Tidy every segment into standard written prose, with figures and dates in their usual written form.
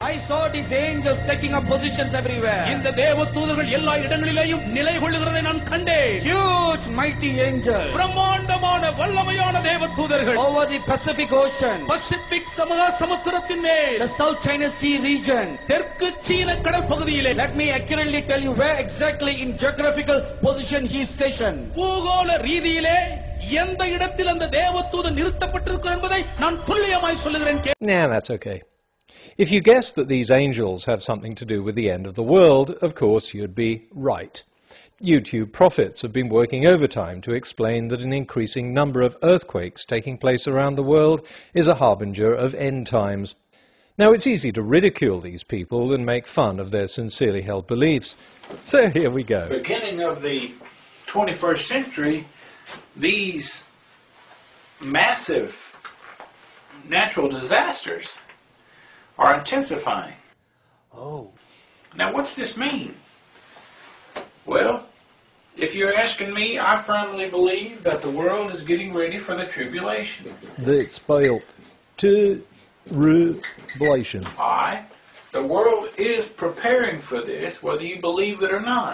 I saw these angels taking up positions everywhere. இந்த தேவதூதர்கள் எல்லா இடங்களிலேயும் நிலை கொள்ளுகிறதை நான் கண்டேன். Huge mighty angels. பிரம்மாண்டமான வல்லமையான தேவதூதர்கள். Over the Pacific Ocean. Pacific சமுத்திரத்தின் மேல். The South China Sea region. தெற்கு சீன கடல் பகுதியிலே. Let me accurately tell you where exactly in geographical position he is stationed. பூகோள ரீதியிலே எந்த இடத்தில் அந்த தேவதூதன் நிறுத்தப்பட்டிருக்கிறார் என்பதை நான் துல்லியமாய் சொல்லுகிறேன். Nah, that's okay. If you guess that these angels have something to do with the end of the world, of course you'd be right. YouTube prophets have been working overtime to explain that an increasing number of earthquakes taking place around the world is a harbinger of end times. Now, it's easy to ridicule these people and make fun of their sincerely held beliefs. So here we go. Beginning of the 21st century, these massive natural disasters are intensifying. Oh. Now, what's this mean? Well, if you're asking me, I firmly believe that the world is getting ready for the tribulation. That's spelled tribulation. Aye. The world is preparing for this, whether you believe it or not.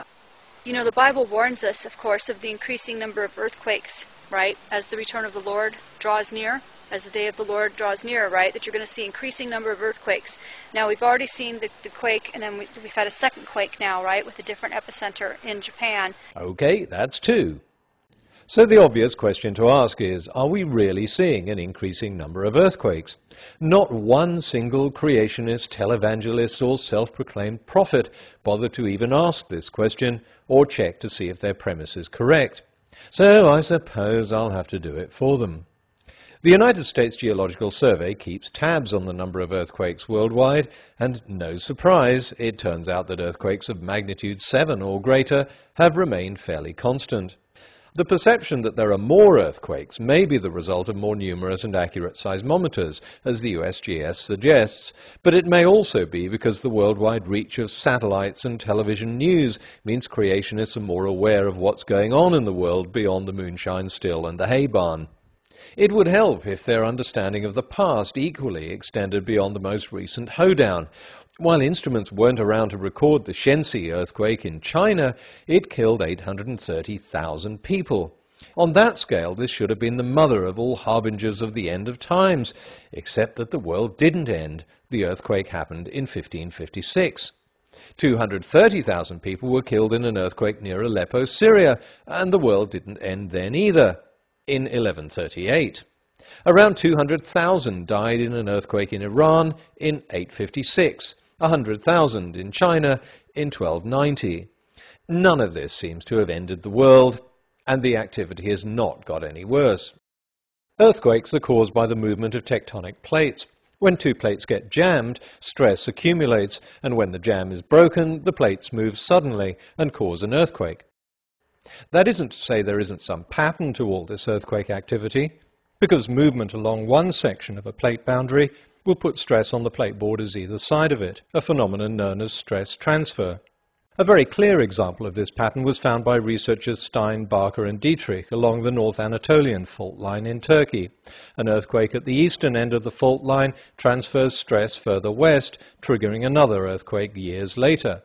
You know, the Bible warns us, of course, of the increasing number of earthquakes, right? As the return of the Lord draws near. As the day of the Lord draws near, right, that you're going to see increasing number of earthquakes. Now, we've already seen the quake, and then we've had a second quake now, right, with a different epicenter in Japan. Okay, that's two. So the obvious question to ask is, are we really seeing an increasing number of earthquakes? Not one single creationist, televangelist, or self-proclaimed prophet bothered to even ask this question or check to see if their premise is correct. So I suppose I'll have to do it for them. The United States Geological Survey keeps tabs on the number of earthquakes worldwide, and no surprise, it turns out that earthquakes of magnitude 7 or greater have remained fairly constant. The perception that there are more earthquakes may be the result of more numerous and accurate seismometers, as the USGS suggests, but it may also be because the worldwide reach of satellites and television news means creationists are more aware of what's going on in the world beyond the moonshine still and the hay barn. It would help if their understanding of the past equally extended beyond the most recent hoedown. While instruments weren't around to record the Shenxi earthquake in China, it killed 830,000 people. On that scale, this should have been the mother of all harbingers of the end of times, except that the world didn't end. The earthquake happened in 1556. 230,000 people were killed in an earthquake near Aleppo, Syria, and the world didn't end then either. In 1138. Around 200,000 died in an earthquake in Iran in 856, 100,000 in China in 1290. None of this seems to have ended the world, and the activity has not got any worse. Earthquakes are caused by the movement of tectonic plates. When two plates get jammed, stress accumulates, and when the jam is broken, the plates move suddenly and cause an earthquake. That isn't to say there isn't some pattern to all this earthquake activity, because movement along one section of a plate boundary will put stress on the plate borders either side of it, a phenomenon known as stress transfer. A very clear example of this pattern was found by researchers Stein, Barker and Dietrich along the North Anatolian fault line in Turkey. An earthquake at the eastern end of the fault line transfers stress further west, triggering another earthquake years later.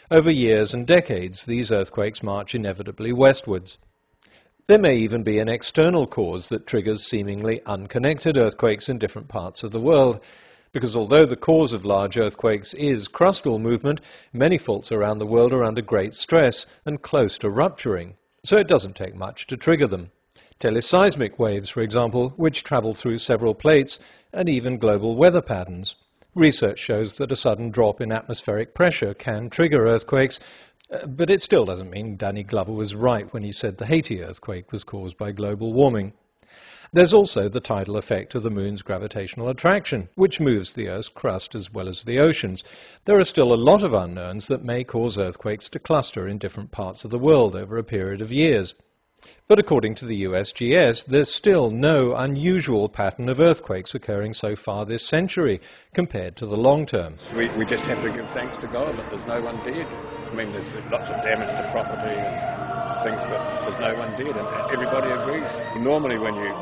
Over years and decades, these earthquakes march inevitably westwards. There may even be an external cause that triggers seemingly unconnected earthquakes in different parts of the world, because although the cause of large earthquakes is crustal movement, many faults around the world are under great stress and close to rupturing, so it doesn't take much to trigger them. Teleseismic waves, for example, which travel through several plates, and even global weather patterns. Research shows that a sudden drop in atmospheric pressure can trigger earthquakes, but it still doesn't mean Danny Glover was right when he said the Haiti earthquake was caused by global warming. There's also the tidal effect of the moon's gravitational attraction, which moves the Earth's crust as well as the oceans. There are still a lot of unknowns that may cause earthquakes to cluster in different parts of the world over a period of years. But according to the USGS, there's still no unusual pattern of earthquakes occurring so far this century compared to the long term. We just have to give thanks to God that there's no one dead. I mean, there's lots of damage to property and things, but there's no one dead, and everybody agrees. Normally when you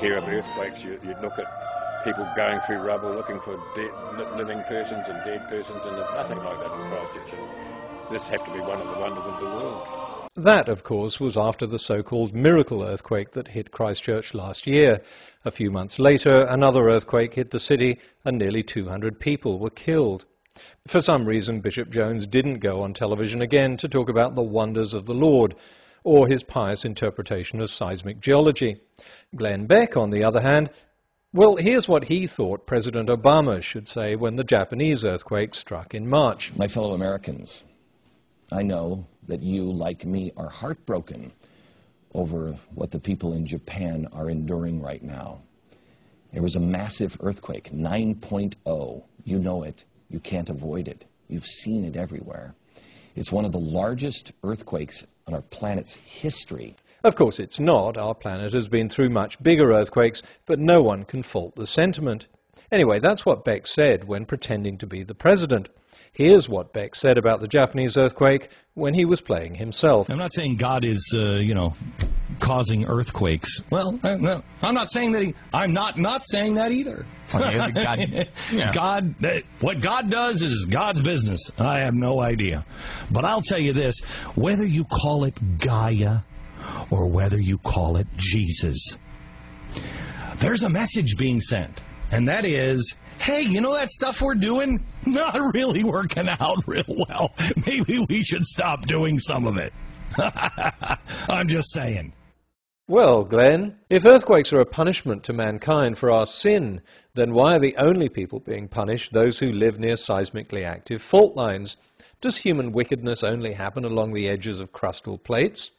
hear of earthquakes, you look at people going through rubble looking for living persons and dead persons, and there's nothing like that in Christchurch. And this have to be one of the wonders of the world. That, of course, was after the so-called miracle earthquake that hit Christchurch last year. A few months later, another earthquake hit the city and nearly 200 people were killed. For some reason, Bishop Jones didn't go on television again to talk about the wonders of the Lord, or his pious interpretation of seismic geology. Glenn Beck, on the other hand, well, here's what he thought President Obama should say when the Japanese earthquake struck in March. My fellow Americans, I know that you, like me, are heartbroken over what the people in Japan are enduring right now. There was a massive earthquake, 9.0. You know it. You can't avoid it. You've seen it everywhere. It's one of the largest earthquakes on our planet's history. Of course it's not. Our planet has been through much bigger earthquakes, but no one can fault the sentiment. Anyway, that's what Beck said when pretending to be the president. Here's what Beck said about the Japanese earthquake when he was playing himself. I'm not saying God is, causing earthquakes. Well, no, I'm not saying that I'm not saying that either. God, what God does is God's business. I have no idea. But I'll tell you this, whether you call it Gaia or whether you call it Jesus, there's a message being sent, and that is, hey, you know that stuff we're doing? Not really working out real well. Maybe we should stop doing some of it. I'm just saying. Well, Glenn, if earthquakes are a punishment to mankind for our sin, then why are the only people being punished those who live near seismically active fault lines? Does human wickedness only happen along the edges of crustal plates?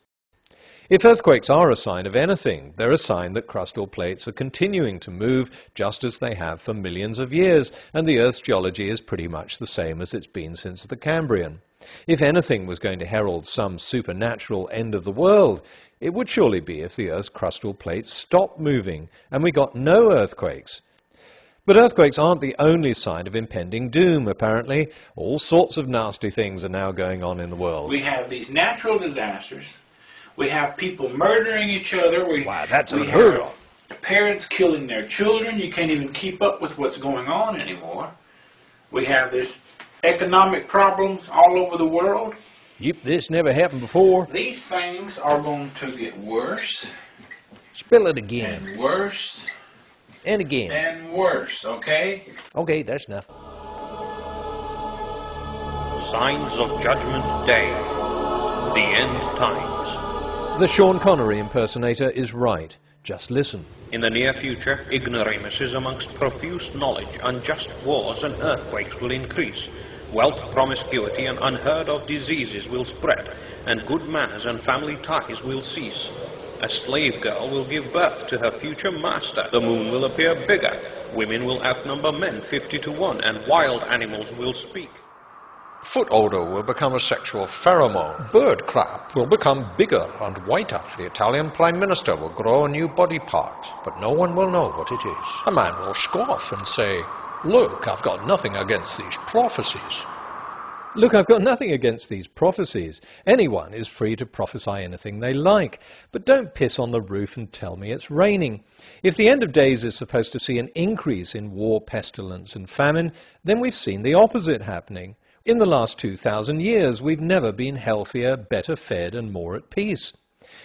If earthquakes are a sign of anything, they're a sign that crustal plates are continuing to move just as they have for millions of years, and the Earth's geology is pretty much the same as it's been since the Cambrian. If anything was going to herald some supernatural end of the world, it would surely be if the Earth's crustal plates stopped moving and we got no earthquakes. But earthquakes aren't the only sign of impending doom, apparently. All sorts of nasty things are now going on in the world. We have these natural disasters. We have people murdering each other. Wow, that's we unheard have parents killing their children. You can't even keep up with what's going on anymore. We have this economic problems all over the world. Yep, this never happened before. These things are going to get worse. Spill it again. And worse. And again. And worse, okay? Okay, that's enough. Signs of Judgment Day. The End Times. The Sean Connery impersonator is right. Just listen. In the near future, ignoramuses amongst profuse knowledge, unjust wars and earthquakes will increase. Wealth, promiscuity, and unheard-of diseases will spread, and good manners and family ties will cease. A slave girl will give birth to her future master. The moon will appear bigger. Women will outnumber men 50 to 1, and wild animals will speak. Foot odor will become a sexual pheromone. Bird crap will become bigger and whiter. The Italian Prime Minister will grow a new body part, but no one will know what it is. A man will scoff and say, "Look, I've got nothing against these prophecies." Look, I've got nothing against these prophecies. Anyone is free to prophesy anything they like. But don't piss on the roof and tell me it's raining. If the end of days is supposed to see an increase in war, pestilence and famine, then we've seen the opposite happening. In the last 2,000 years, we've never been healthier, better fed and more at peace.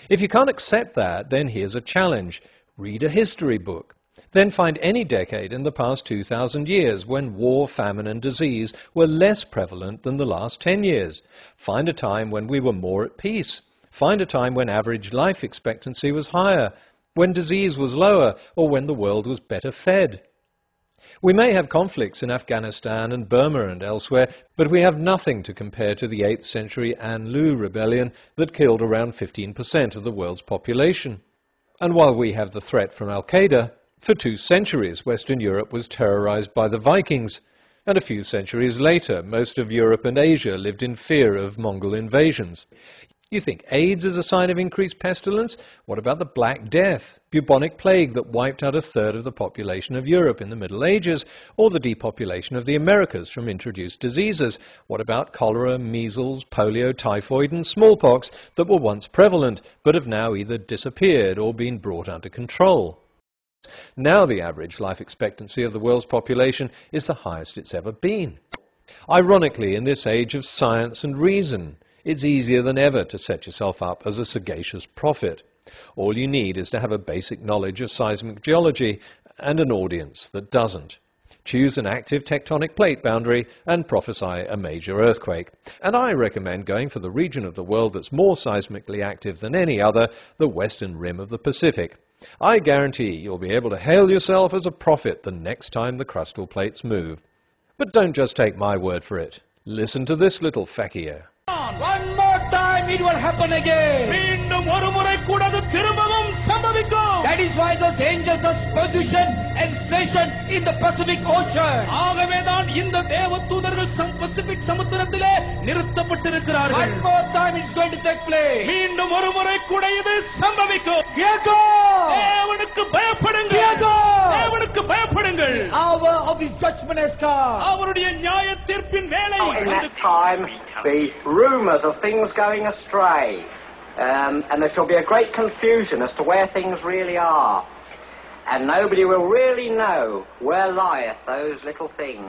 If you can't accept that, then here's a challenge. Read a history book. Then find any decade in the past 2,000 years when war, famine and disease were less prevalent than the last 10 years. Find a time when we were more at peace. Find a time when average life expectancy was higher, when disease was lower, or when the world was better fed. We may have conflicts in Afghanistan and Burma and elsewhere, but we have nothing to compare to the 8th century An Lu rebellion that killed around 15% of the world's population. And while we have the threat from Al-Qaeda, for 2 centuries Western Europe was terrorized by the Vikings, and a few centuries later most of Europe and Asia lived in fear of Mongol invasions. You think AIDS is a sign of increased pestilence? What about the Black Death, bubonic plague that wiped out 1/3 of the population of Europe in the Middle Ages, or the depopulation of the Americas from introduced diseases? What about cholera, measles, polio, typhoid and smallpox that were once prevalent but have now either disappeared or been brought under control? Now the average life expectancy of the world's population is the highest it's ever been. Ironically, in this age of science and reason, it's easier than ever to set yourself up as a sagacious prophet. All you need is to have a basic knowledge of seismic geology and an audience that doesn't. Choose an active tectonic plate boundary and prophesy a major earthquake. And I recommend going for the region of the world that's more seismically active than any other, the western rim of the Pacific. I guarantee you'll be able to hail yourself as a prophet the next time the crustal plates move. But don't just take my word for it. Listen to this little fact here. One more time it will happen again. That is why those angels are positioned and stationed in the Pacific Ocean. One more time it's going to take place. Fear God! The hour of his judgment has come. In that time, the rumours of things going astray, and there shall be a great confusion as to where things really are, and nobody will really know where lieth those little things.